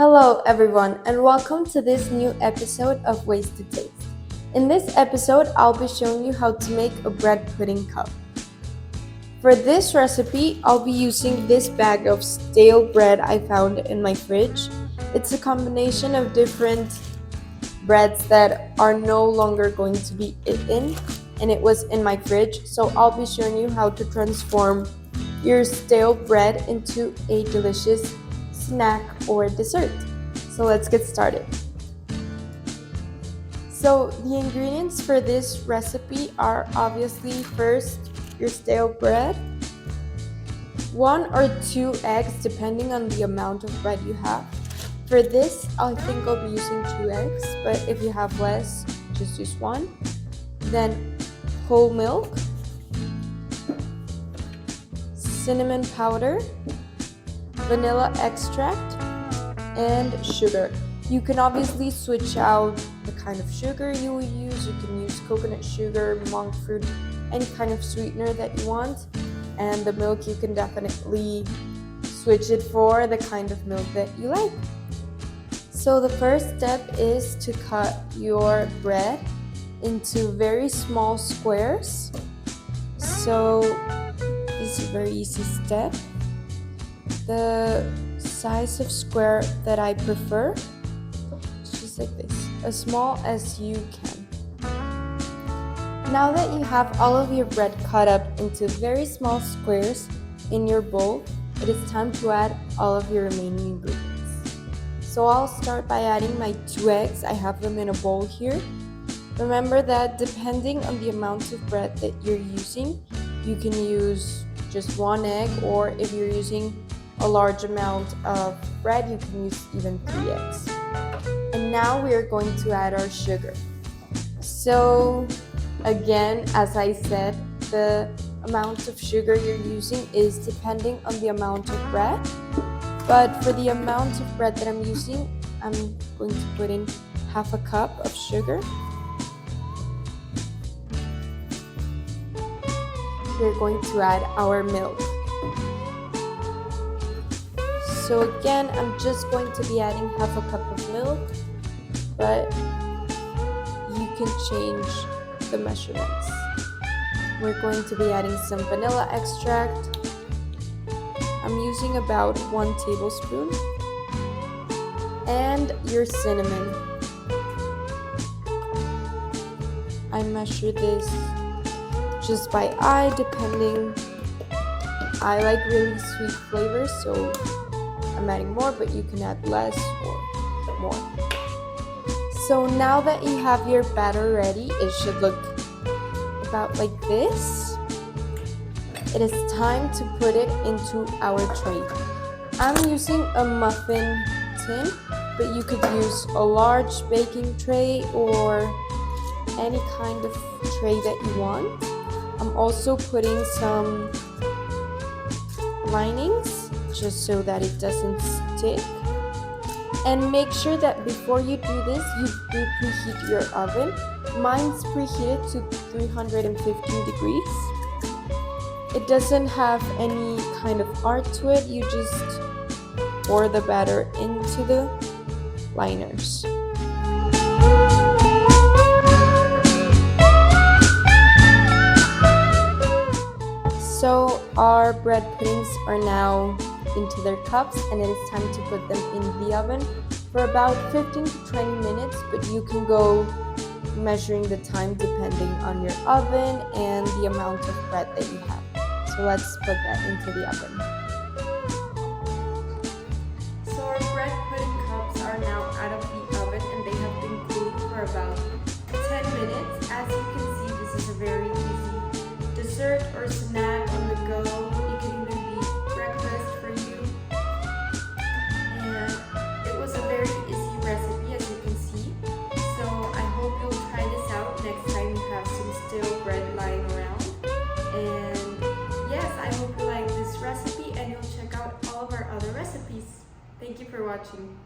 Hello, everyone, and welcome to this new episode of Ways to Taste. In this episode, I'll be showing you how to make a bread pudding cup. For this recipe, I'll be using this bag of stale bread I found in my fridge. It's a combination of different breads that are no longer going to be eaten, and it was in my fridge, so I'll be showing you how to transform your stale bread into a delicious snack or dessert. So let's get started. So the ingredients for this recipe are obviously first your stale bread, 1 or 2 eggs depending on the amount of bread you have. For this, I think I'll be using 2 eggs, but if you have less, just use 1. Then whole milk, cinnamon powder, vanilla extract, and sugar. You can obviously switch out the kind of sugar you will use. You can use coconut sugar, monk fruit, any kind of sweetener that you want. And the milk, you can definitely switch it for the kind of milk that you like. So the first step is to cut your bread into very small squares. So this is a very easy step. The size of square that I prefer is just like this, as small as you can. Now that you have all of your bread cut up into very small squares in your bowl, it is time to add all of your remaining ingredients. So I'll start by adding my 2 eggs. I have them in a bowl here. Remember that depending on the amount of bread that you're using, you can use just 1 egg, or if you're using a large amount of bread, you can use even 3 eggs. And now we are going to add our sugar. So again, as I said, the amount of sugar you're using is depending on the amount of bread. But for the amount of bread that I'm using, I'm going to put in half a cup of sugar. We're going to add our milk. So again, I'm just going to be adding half a cup of milk, but you can change the measurements. We're going to be adding some vanilla extract. I'm using about 1 tablespoon. And your cinnamon. I measure this just by eye, depending. I like really sweet flavors, so I'm adding more, but you can add less or more. So now that you have your batter ready, it should look about like this. It is time to put it into our tray. I'm using a muffin tin, but you could use a large baking tray or any kind of tray that you want. I'm also putting some linings just so that it doesn't stick. And make sure that before you do this, you do preheat your oven. Mine's preheated to 315 degrees. It doesn't have any kind of art to it. You just pour the batter into the liners. So our bread puddings are now into their cups, and it is time to put them in the oven for about 15 to 20 minutes, but you can go measuring the time depending on your oven and the amount of bread that you have. So let's put that into the oven. So our bread pudding cups are now out of the oven, and they have been cooling for about 10 minutes. As you can see, this is a very easy dessert or snack on the go. It can even be breakfast for you. And it was a very easy recipe, as you can see. So I hope you'll try this out next time you have some stale bread lying around. And yes, I hope you like this recipe, and you'll check out all of our other recipes. Thank you for watching.